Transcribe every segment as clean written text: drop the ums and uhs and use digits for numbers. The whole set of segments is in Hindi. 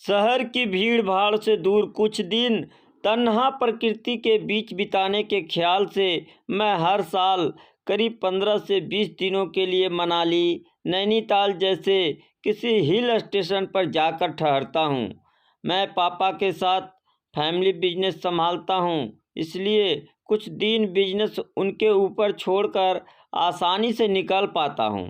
शहर की भीड़ भाड़ से दूर कुछ दिन तन्हा प्रकृति के बीच बिताने के ख्याल से मैं हर साल करीब 15 से 20 दिनों के लिए मनाली, नैनीताल जैसे किसी हिल स्टेशन पर जाकर ठहरता हूँ। मैं पापा के साथ फैमिली बिजनेस संभालता हूँ, इसलिए कुछ दिन बिजनेस उनके ऊपर छोड़कर आसानी से निकल पाता हूँ।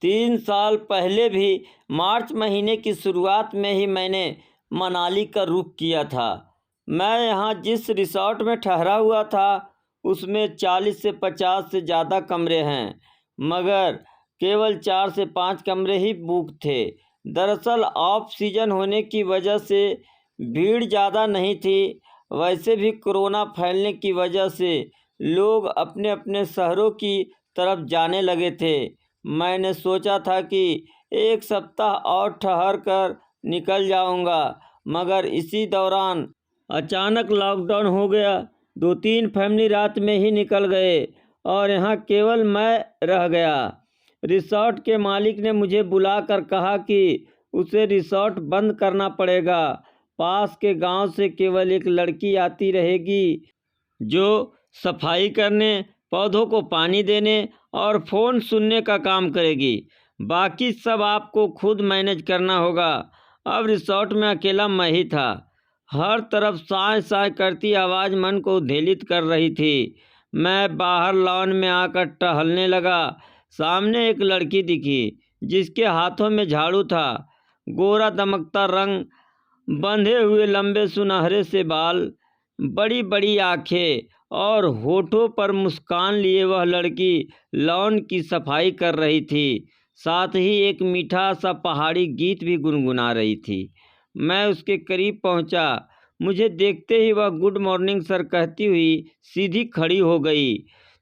3 साल पहले भी मार्च महीने की शुरुआत में ही मैंने मनाली का रुख किया था। मैं यहाँ जिस रिसॉर्ट में ठहरा हुआ था उसमें 40 से 50 से ज़्यादा कमरे हैं, मगर केवल 4 से 5 कमरे ही बुक थे। दरअसल ऑफ सीजन होने की वजह से भीड़ ज़्यादा नहीं थी। वैसे भी कोरोना फैलने की वजह से लोग अपने अपने शहरों की तरफ जाने लगे थे। मैंने सोचा था कि एक सप्ताह और ठहर कर निकल जाऊंगा, मगर इसी दौरान अचानक लॉकडाउन हो गया। 2-3 फैमिली रात में ही निकल गए और यहाँ केवल मैं रह गया। रिसॉर्ट के मालिक ने मुझे बुलाकर कहा कि उसे रिसॉर्ट बंद करना पड़ेगा। पास के गांव से केवल एक लड़की आती रहेगी जो सफाई करने, पौधों को पानी देने और फ़ोन सुनने का काम करेगी। बाकी सब आपको खुद मैनेज करना होगा। अब रिसॉर्ट में अकेला मैं ही था। हर तरफ साय साय करती आवाज़ मन को उद्वेलित कर रही थी। मैं बाहर लॉन में आकर टहलने लगा। सामने एक लड़की दिखी जिसके हाथों में झाड़ू था। गोरा दमकता रंग, बंधे हुए लंबे सुनहरे से बाल, बड़ी बड़ी आंखें और होठों पर मुस्कान लिए वह लड़की लॉन की सफाई कर रही थी। साथ ही एक मीठा सा पहाड़ी गीत भी गुनगुना रही थी। मैं उसके करीब पहुंचा। मुझे देखते ही वह गुड मॉर्निंग सर कहती हुई सीधी खड़ी हो गई।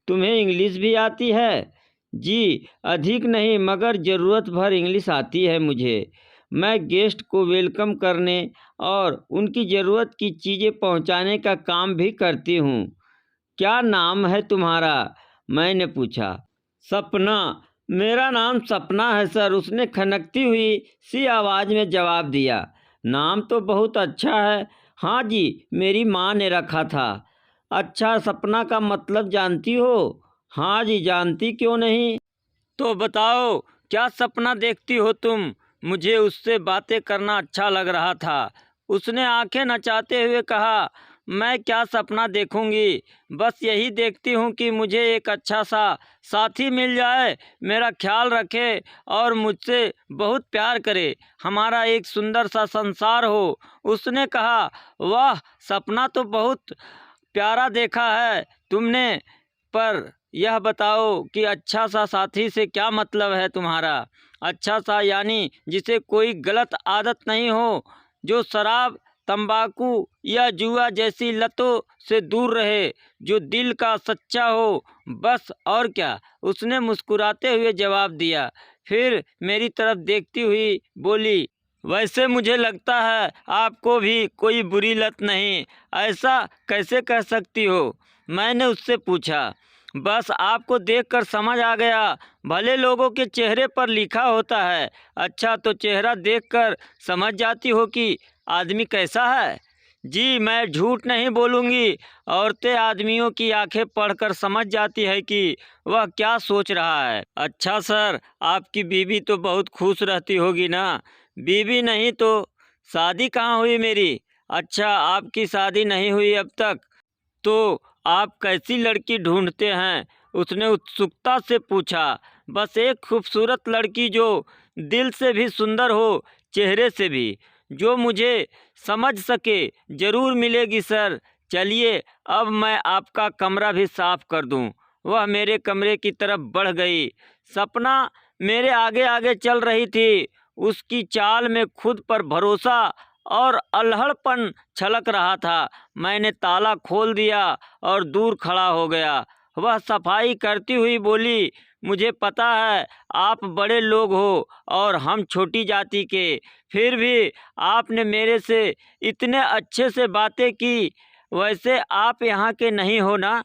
तुम्हें इंग्लिश भी आती है? जी, अधिक नहीं, मगर ज़रूरत भर इंग्लिश आती है मुझे। मैं गेस्ट को वेलकम करने और उनकी ज़रूरत की चीज़ें पहुंचाने का काम भी करती हूँ। क्या नाम है तुम्हारा? मैंने पूछा। सपना। मेरा नाम सपना है सर, उसने खनकती हुई सी आवाज़ में जवाब दिया। नाम तो बहुत अच्छा है। हाँ जी, मेरी माँ ने रखा था। अच्छा, सपना का मतलब जानती हो? हाँ जी, जानती क्यों नहीं। तो बताओ, क्या सपना देखती हो तुम? मुझे उससे बातें करना अच्छा लग रहा था। उसने आंखें नचाते हुए कहा, मैं क्या सपना देखूंगी, बस यही देखती हूँ कि मुझे एक अच्छा सा साथी मिल जाए, मेरा ख्याल रखे और मुझसे बहुत प्यार करे, हमारा एक सुंदर सा संसार हो। उसने कहा, वाह, सपना तो बहुत प्यारा देखा है तुमने, पर यह बताओ कि अच्छा सा साथी से क्या मतलब है तुम्हारा? अच्छा सा यानी जिसे कोई गलत आदत नहीं हो, जो शराब, तंबाकू या जुआ जैसी लतों से दूर रहे, जो दिल का सच्चा हो, बस। और क्या? उसने मुस्कुराते हुए जवाब दिया। फिर मेरी तरफ देखती हुई बोली, वैसे मुझे लगता है आपको भी कोई बुरी लत नहीं, ऐसा कैसे कह सकती हो? मैंने उससे पूछा। बस आपको देखकर समझ आ गया, भले लोगों के चेहरे पर लिखा होता है। अच्छा, तो चेहरा देखकर समझ जाती हो कि आदमी कैसा है? जी, मैं झूठ नहीं बोलूँगी। औरतें आदमियों की आंखें पढ़कर समझ जाती है कि वह क्या सोच रहा है। अच्छा सर, आपकी बीवी तो बहुत खुश रहती होगी ना? बीवी नहीं तो शादी कहाँ हुई मेरी? अच्छा, आपकी शादी नहीं हुई अब तक? तो आप कैसी लड़की ढूंढते हैं? उसने उत्सुकता से पूछा। बस एक खूबसूरत लड़की जो दिल से भी सुंदर हो, चेहरे से भी, जो मुझे समझ सके, ज़रूर मिलेगी सर। चलिए, अब मैं आपका कमरा भी साफ कर दूं। वह मेरे कमरे की तरफ बढ़ गई। सपना मेरे आगे आगे चल रही थी। उसकी चाल में खुद पर भरोसा और अल्हड़पन छलक रहा था। मैंने ताला खोल दिया और दूर खड़ा हो गया। वह सफाई करती हुई बोली, मुझे पता है आप बड़े लोग हो और हम छोटी जाति के, फिर भी आपने मेरे से इतने अच्छे से बातें की। वैसे आप यहाँ के नहीं हो ना?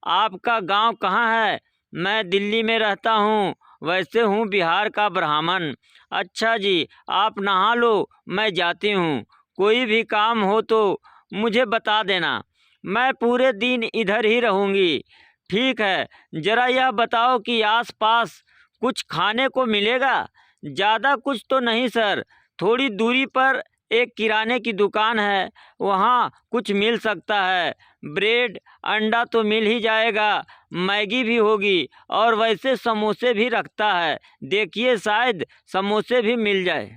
आपका गांव कहाँ है? मैं दिल्ली में रहता हूँ वैसे हूँ बिहार का ब्राह्मण। अच्छा जी, आप नहा लो, मैं जाती हूँ। कोई भी काम हो तो मुझे बता देना, मैं पूरे दिन इधर ही रहूँगी। ठीक है, ज़रा यह बताओ कि आसपास कुछ खाने को मिलेगा? ज़्यादा कुछ तो नहीं सर, थोड़ी दूरी पर एक किराने की दुकान है, वहाँ कुछ मिल सकता है। ब्रेड अंडा तो मिल ही जाएगा, मैगी भी होगी, और वैसे समोसे भी रखता है, देखिए शायद समोसे भी मिल जाए।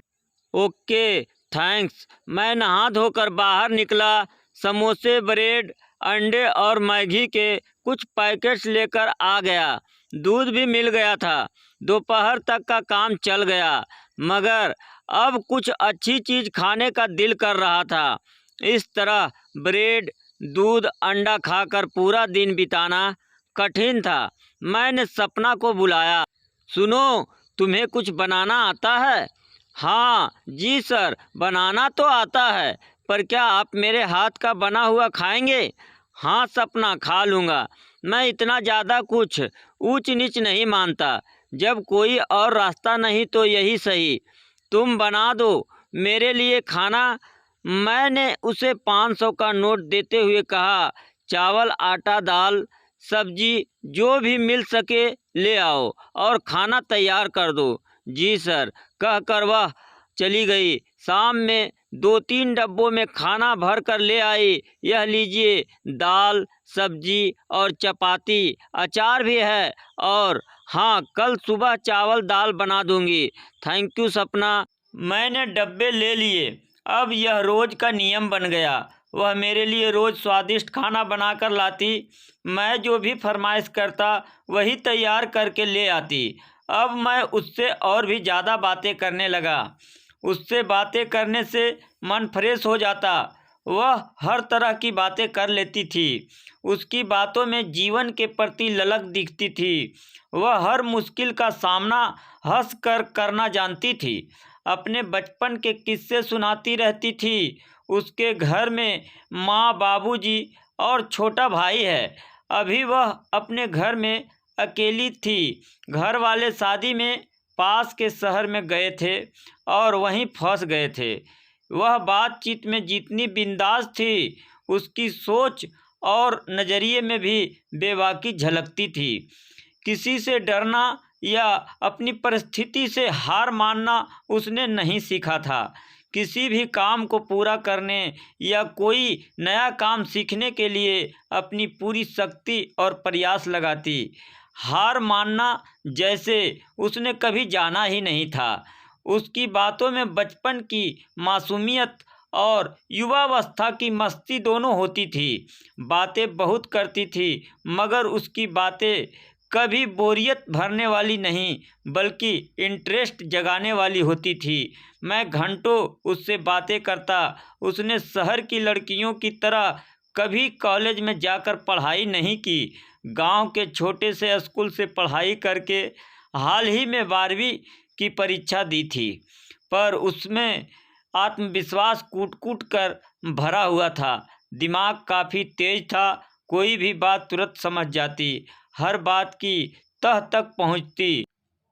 Okay, thanks. मैं नहा धोकर बाहर निकला। समोसे, ब्रेड, अंडे और मैगी के कुछ पैकेट्स लेकर आ गया। दूध भी मिल गया था। दोपहर तक का काम चल गया, मगर अब कुछ अच्छी चीज़ खाने का दिल कर रहा था। इस तरह ब्रेड, दूध, अंडा खाकर पूरा दिन बिताना कठिन था। मैंने सपना को बुलाया। सुनो, तुम्हें कुछ बनाना आता है? हाँ जी सर, बनाना तो आता है, पर क्या आप मेरे हाथ का बना हुआ खाएंगे? हाँ सपना, खा लूँगा। मैं इतना ज़्यादा कुछ ऊंच नीच नहीं मानता। जब कोई और रास्ता नहीं तो यही सही, तुम बना दो मेरे लिए खाना। मैंने उसे 500 का नोट देते हुए कहा, चावल, आटा, दाल, सब्जी जो भी मिल सके ले आओ और खाना तैयार कर दो। जी सर, कहकर वह चली गई। शाम में 2-3 डब्बों में खाना भर कर ले आई। यह लीजिए, दाल, सब्जी और चपाती, अचार भी है, और हाँ, कल सुबह चावल दाल बना दूंगी। थैंक यू सपना। मैंने डब्बे ले लिए। अब यह रोज़ का नियम बन गया। वह मेरे लिए रोज़ स्वादिष्ट खाना बनाकर लाती। मैं जो भी फरमाइश करता वही तैयार करके ले आती। अब मैं उससे और भी ज़्यादा बातें करने लगा। उससे बातें करने से मन फ्रेश हो जाता। वह हर तरह की बातें कर लेती थी। उसकी बातों में जीवन के प्रति ललक दिखती थी। वह हर मुश्किल का सामना हंस कर करना जानती थी। अपने बचपन के किस्से सुनाती रहती थी। उसके घर में माँ, बाबूजी और छोटा भाई है। अभी वह अपने घर में अकेली थी। घर वाले शादी में पास के शहर में गए थे और वहीं फंस गए थे। वह बातचीत में जितनी बिंदास थी, उसकी सोच और नज़रिए में भी बेबाकी झलकती थी। किसी से डरना या अपनी परिस्थिति से हार मानना उसने नहीं सीखा था। किसी भी काम को पूरा करने या कोई नया काम सीखने के लिए अपनी पूरी शक्ति और प्रयास लगाती। हार मानना जैसे उसने कभी जाना ही नहीं था। उसकी बातों में बचपन की मासूमियत और युवावस्था की मस्ती दोनों होती थी। बातें बहुत करती थी, मगर उसकी बातें कभी बोरियत भरने वाली नहीं, बल्कि इंटरेस्ट जगाने वाली होती थी। मैं घंटों उससे बातें करता। उसने शहर की लड़कियों की तरह कभी कॉलेज में जाकर पढ़ाई नहीं की। गांव के छोटे से स्कूल से पढ़ाई करके हाल ही में 12वीं की परीक्षा दी थी, पर उसमें आत्मविश्वास कूट कूट कर भरा हुआ था। दिमाग काफ़ी तेज था, कोई भी बात तुरंत समझ जाती, हर बात की तह तक पहुंचती।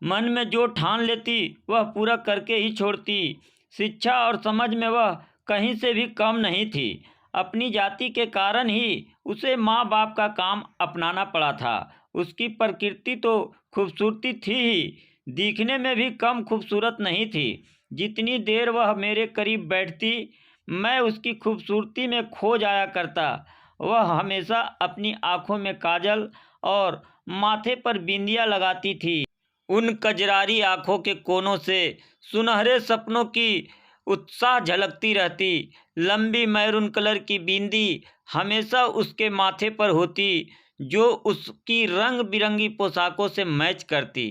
मन में जो ठान लेती वह पूरा करके ही छोड़ती। शिक्षा और समझ में वह कहीं से भी कम नहीं थी। अपनी जाति के कारण ही उसे माँ बाप का काम अपनाना पड़ा था। उसकी प्रकृति तो खूबसूरती थी ही, दिखने में भी कम खूबसूरत नहीं थी। जितनी देर वह मेरे करीब बैठती, मैं उसकी खूबसूरती में खो जाया करता। वह हमेशा अपनी आँखों में काजल और माथे पर बिंदिया लगाती थी। उन कजरारी आँखों के कोनों से सुनहरे सपनों की उत्साह झलकती रहती। लंबी मैरून कलर की बिंदी हमेशा उसके माथे पर होती, जो उसकी रंग बिरंगी पोशाकों से मैच करती।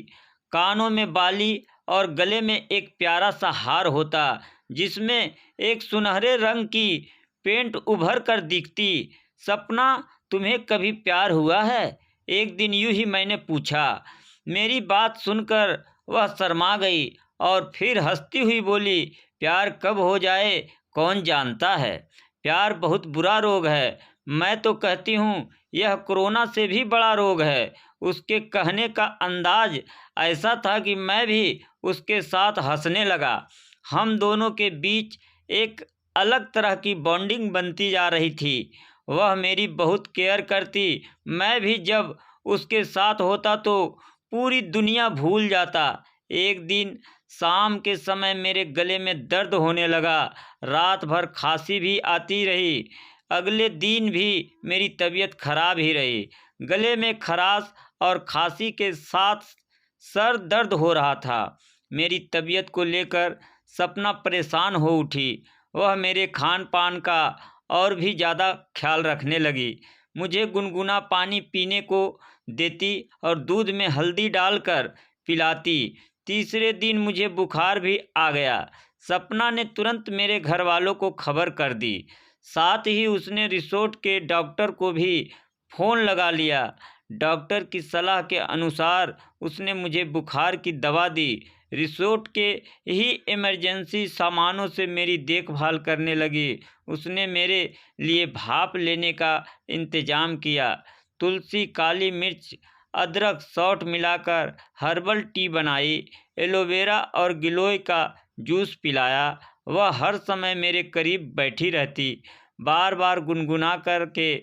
कानों में बाली और गले में एक प्यारा सा हार होता, जिसमें एक सुनहरे रंग की पेंट उभर कर दिखती। सपना, तुम्हें कभी प्यार हुआ है? एक दिन यूं ही मैंने पूछा। मेरी बात सुनकर वह शर्मा गई और फिर हंसती हुई बोली, प्यार कब हो जाए कौन जानता है। प्यार बहुत बुरा रोग है। मैं तो कहती हूँ यह कोरोना से भी बड़ा रोग है। उसके कहने का अंदाज ऐसा था कि मैं भी उसके साथ हंसने लगा। हम दोनों के बीच एक अलग तरह की बॉन्डिंग बनती जा रही थी। वह मेरी बहुत केयर करती। मैं भी जब उसके साथ होता तो पूरी दुनिया भूल जाता। एक दिन शाम के समय मेरे गले में दर्द होने लगा। रात भर खांसी भी आती रही। अगले दिन भी मेरी तबीयत खराब ही रही। गले में खराश और खांसी के साथ सर दर्द हो रहा था। मेरी तबीयत को लेकर सपना परेशान हो उठी। वह मेरे खान पान का और भी ज़्यादा ख्याल रखने लगी। मुझे गुनगुना पानी पीने को देती और दूध में हल्दी डालकर पिलाती। तीसरे दिन मुझे बुखार भी आ गया। सपना ने तुरंत मेरे घर वालों को खबर कर दी। साथ ही उसने रिसोर्ट के डॉक्टर को भी फ़ोन लगा लिया। डॉक्टर की सलाह के अनुसार उसने मुझे बुखार की दवा दी। रिसोर्ट के ही इमरजेंसी सामानों से मेरी देखभाल करने लगी। उसने मेरे लिए भाप लेने का इंतज़ाम किया। तुलसी, काली मिर्च, अदरक, सौंठ मिलाकर हर्बल टी बनाई। एलोवेरा और गिलोय का जूस पिलाया। वह हर समय मेरे करीब बैठी रहती। बार बार गुनगुना करके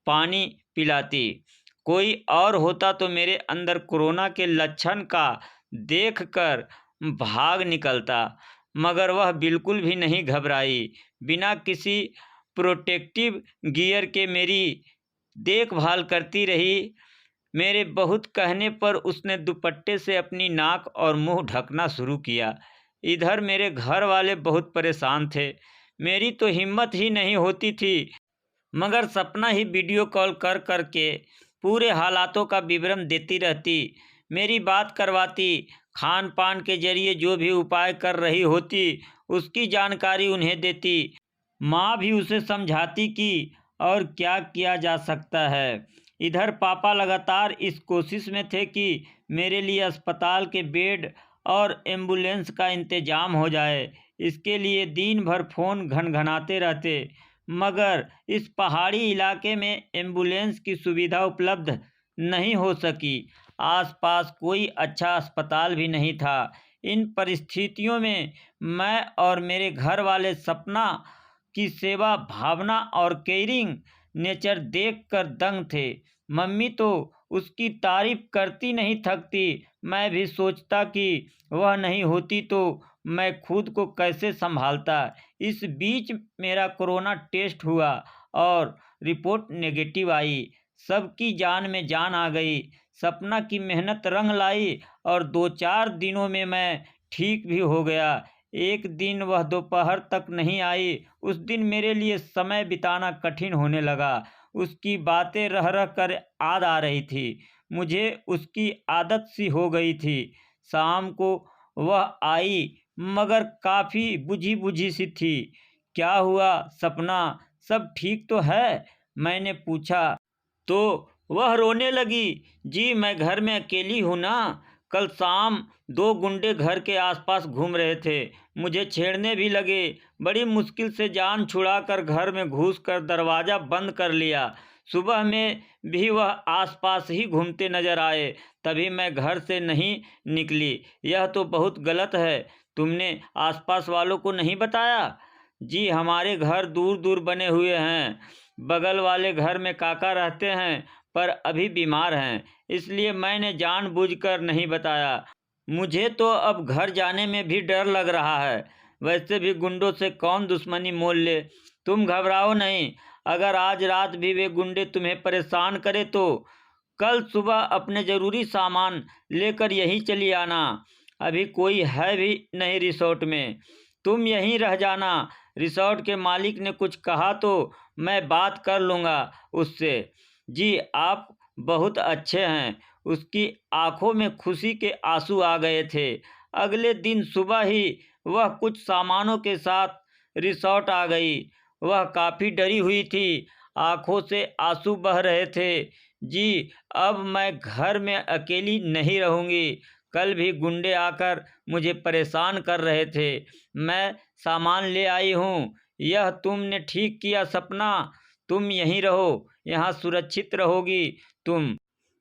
पानी पिलाती। कोई और होता तो मेरे अंदर कोरोना के लक्षण का देखकर भाग निकलता, मगर वह बिल्कुल भी नहीं घबराई। बिना किसी प्रोटेक्टिव गियर के मेरी देखभाल करती रही। मेरे बहुत कहने पर उसने दुपट्टे से अपनी नाक और मुंह ढकना शुरू किया। इधर मेरे घर वाले बहुत परेशान थे। मेरी तो हिम्मत ही नहीं होती थी, मगर सपना ही वीडियो कॉल कर कर के पूरे हालातों का विवरण देती रहती। मेरी बात करवाती। खान पान के जरिए जो भी उपाय कर रही होती उसकी जानकारी उन्हें देती। माँ भी उसे समझाती कि और क्या किया जा सकता है। इधर पापा लगातार इस कोशिश में थे कि मेरे लिए अस्पताल के बेड और एम्बुलेंस का इंतज़ाम हो जाए। इसके लिए दिन भर फ़ोन घनघनाते रहते, मगर इस पहाड़ी इलाके में एम्बुलेंस की सुविधा उपलब्ध नहीं हो सकी। आसपास कोई अच्छा अस्पताल भी नहीं था। इन परिस्थितियों में मैं और मेरे घर वाले सपना की सेवा भावना और केयरिंग नेचर देखकर दंग थे। मम्मी तो उसकी तारीफ करती नहीं थकती। मैं भी सोचता कि वह नहीं होती तो मैं खुद को कैसे संभालता। इस बीच मेरा कोरोना टेस्ट हुआ और रिपोर्ट नेगेटिव आई। सबकी जान में जान आ गई। सपना की मेहनत रंग लाई और 2-4 दिनों में मैं ठीक भी हो गया। एक दिन वह दोपहर तक नहीं आई। उस दिन मेरे लिए समय बिताना कठिन होने लगा। उसकी बातें रह रह कर याद आ रही थी। मुझे उसकी आदत सी हो गई थी। शाम को वह आई, मगर काफ़ी बुझी बुझी सी थी। क्या हुआ सपना, सब ठीक तो है? मैंने पूछा तो वह रोने लगी। जी मैं घर में अकेली हूँ ना। कल शाम 2 गुंडे घर के आसपास घूम रहे थे। मुझे छेड़ने भी लगे। बड़ी मुश्किल से जान छुड़ाकर घर में घुसकर दरवाज़ा बंद कर लिया। सुबह में भी वह आसपास ही घूमते नजर आए। तभी मैं घर से नहीं निकली। यह तो बहुत गलत है। तुमने आसपास वालों को नहीं बताया? जी हमारे घर दूर दूर बने हुए हैं। बगल वाले घर में काका रहते हैं, पर अभी बीमार हैं, इसलिए मैंने जानबूझकर नहीं बताया। मुझे तो अब घर जाने में भी डर लग रहा है। वैसे भी गुंडों से कौन दुश्मनी मोल ले। तुम घबराओ नहीं। अगर आज रात भी वे गुंडे तुम्हें परेशान करें तो कल सुबह अपने ज़रूरी सामान लेकर यहीं चली आना। अभी कोई है भी नहीं रिसोर्ट में। तुम यहीं रह जाना। रिसोर्ट के मालिक ने कुछ कहा तो मैं बात कर लूँगा उससे। जी आप बहुत अच्छे हैं। उसकी आंखों में खुशी के आंसू आ गए थे। अगले दिन सुबह ही वह कुछ सामानों के साथ रिसोर्ट आ गई। वह काफ़ी डरी हुई थी। आंखों से आंसू बह रहे थे। जी अब मैं घर में अकेली नहीं रहूँगी। कल भी गुंडे आकर मुझे परेशान कर रहे थे। मैं सामान ले आई हूँ। यह तुमने ठीक किया सपना, तुम यहीं रहो, यहाँ सुरक्षित रहोगी तुम।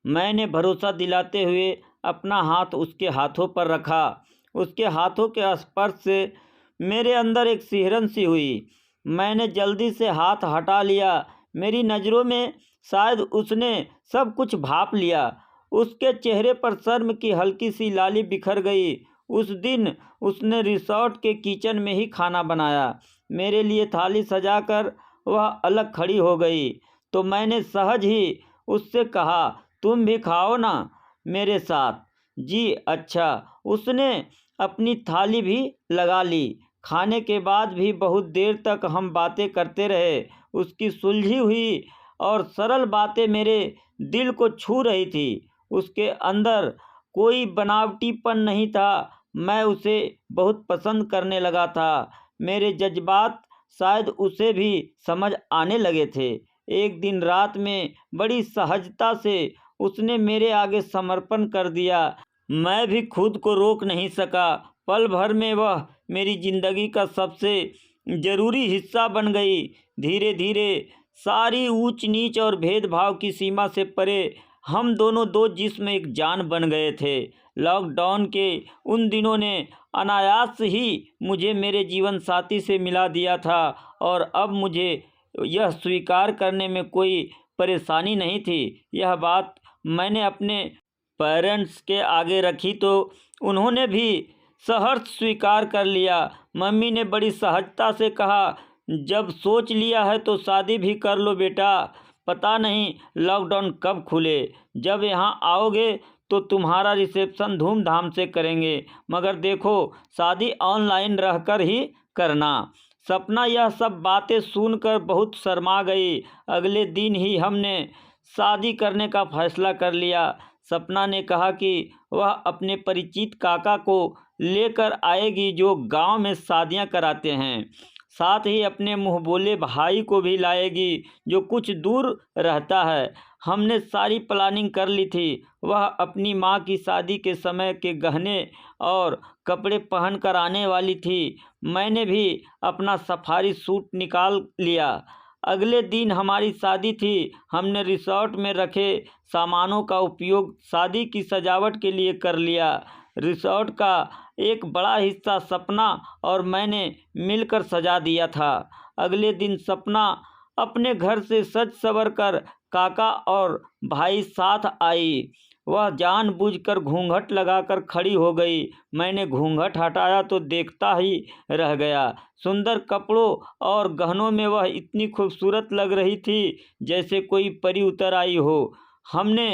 मैंने भरोसा दिलाते हुए अपना हाथ उसके हाथों पर रखा। उसके हाथों के स्पर्श से मेरे अंदर एक सिहरन सी हुई। मैंने जल्दी से हाथ हटा लिया। मेरी नज़रों में शायद उसने सब कुछ भांप लिया। उसके चेहरे पर शर्म की हल्की सी लाली बिखर गई। उस दिन उसने रिसॉर्ट के किचन में ही खाना बनाया। मेरे लिए थाली सजाकर वह अलग खड़ी हो गई तो मैंने सहज ही उससे कहा, तुम भी खाओ ना मेरे साथ। जी अच्छा। उसने अपनी थाली भी लगा ली। खाने के बाद भी बहुत देर तक हम बातें करते रहे। उसकी सुलझी हुई और सरल बातें मेरे दिल को छू रही थी। उसके अंदर कोई बनावटीपन नहीं था। मैं उसे बहुत पसंद करने लगा था। मेरे जज्बात शायद उसे भी समझ आने लगे थे। एक दिन रात में बड़ी सहजता से उसने मेरे आगे समर्पण कर दिया। मैं भी खुद को रोक नहीं सका। पल भर में वह मेरी जिंदगी का सबसे ज़रूरी हिस्सा बन गई। धीरे धीरे सारी ऊंच नीच और भेदभाव की सीमा से परे हम दोनों दो जिस्म एक जान बन गए थे। लॉकडाउन के उन दिनों ने अनायास ही मुझे मेरे जीवन साथी से मिला दिया था और अब मुझे यह स्वीकार करने में कोई परेशानी नहीं थी। यह बात मैंने अपने पेरेंट्स के आगे रखी तो उन्होंने भी सहर्ष स्वीकार कर लिया। मम्मी ने बड़ी सहजता से कहा, जब सोच लिया है तो शादी भी कर लो बेटा। पता नहीं लॉकडाउन कब खुले। जब यहाँ आओगे तो तुम्हारा रिसेप्शन धूमधाम से करेंगे, मगर देखो शादी ऑनलाइन रहकर ही करना। सपना यह सब बातें सुनकर बहुत शर्मा गई। अगले दिन ही हमने शादी करने का फैसला कर लिया। सपना ने कहा कि वह अपने परिचित काका को लेकर आएगी जो गांव में शादियां कराते हैं। साथ ही अपने मुँह बोले भाई को भी लाएगी जो कुछ दूर रहता है। हमने सारी प्लानिंग कर ली थी। वह अपनी माँ की शादी के समय के गहने और कपड़े पहन कर आने वाली थी। मैंने भी अपना सफारी सूट निकाल लिया। अगले दिन हमारी शादी थी। हमने रिसॉर्ट में रखे सामानों का उपयोग शादी की सजावट के लिए कर लिया। रिसॉर्ट का एक बड़ा हिस्सा सपना और मैंने मिलकर सजा दिया था। अगले दिन सपना अपने घर से सज संवर कर काका और भाई साथ आई। वह जानबूझकर घूंघट लगाकर खड़ी हो गई। मैंने घूंघट हटाया तो देखता ही रह गया। सुंदर कपड़ों और गहनों में वह इतनी खूबसूरत लग रही थी जैसे कोई परी उतर आई हो। हमने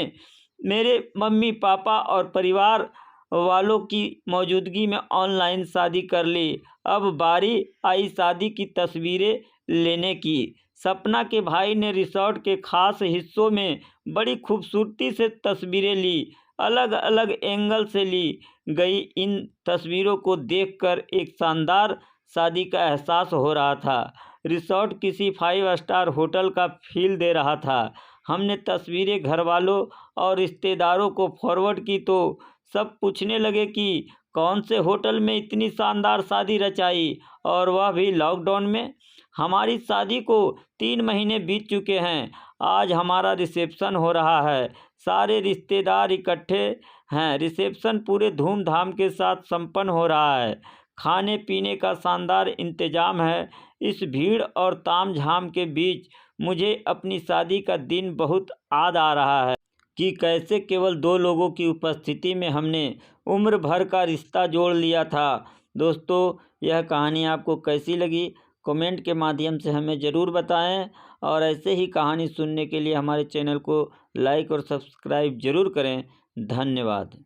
मेरे मम्मी पापा और परिवार वालों की मौजूदगी में ऑनलाइन शादी कर ली। अब बारी आई शादी की तस्वीरें लेने की। सपना के भाई ने रिसॉर्ट के खास हिस्सों में बड़ी खूबसूरती से तस्वीरें ली। अलग अलग एंगल से ली गई इन तस्वीरों को देखकर एक शानदार शादी का एहसास हो रहा था। रिसॉर्ट किसी 5 स्टार होटल का फील दे रहा था। हमने तस्वीरें घर वालों और रिश्तेदारों को फॉरवर्ड की तो सब पूछने लगे कि कौन से होटल में इतनी शानदार शादी रचाई, और वह भी लॉकडाउन में। हमारी शादी को 3 महीने बीत चुके हैं। आज हमारा रिसेप्शन हो रहा है। सारे रिश्तेदार इकट्ठे हैं। रिसेप्शन पूरे धूमधाम के साथ संपन्न हो रहा है। खाने पीने का शानदार इंतजाम है। इस भीड़ और तामझाम के बीच मुझे अपनी शादी का दिन बहुत याद आ रहा है कि कैसे केवल 2 लोगों की उपस्थिति में हमने उम्र भर का रिश्ता जोड़ लिया था। दोस्तों, यह कहानी आपको कैसी लगी कमेंट के माध्यम से हमें ज़रूर बताएं, और ऐसे ही कहानी सुनने के लिए हमारे चैनल को लाइक और सब्सक्राइब ज़रूर करें। धन्यवाद।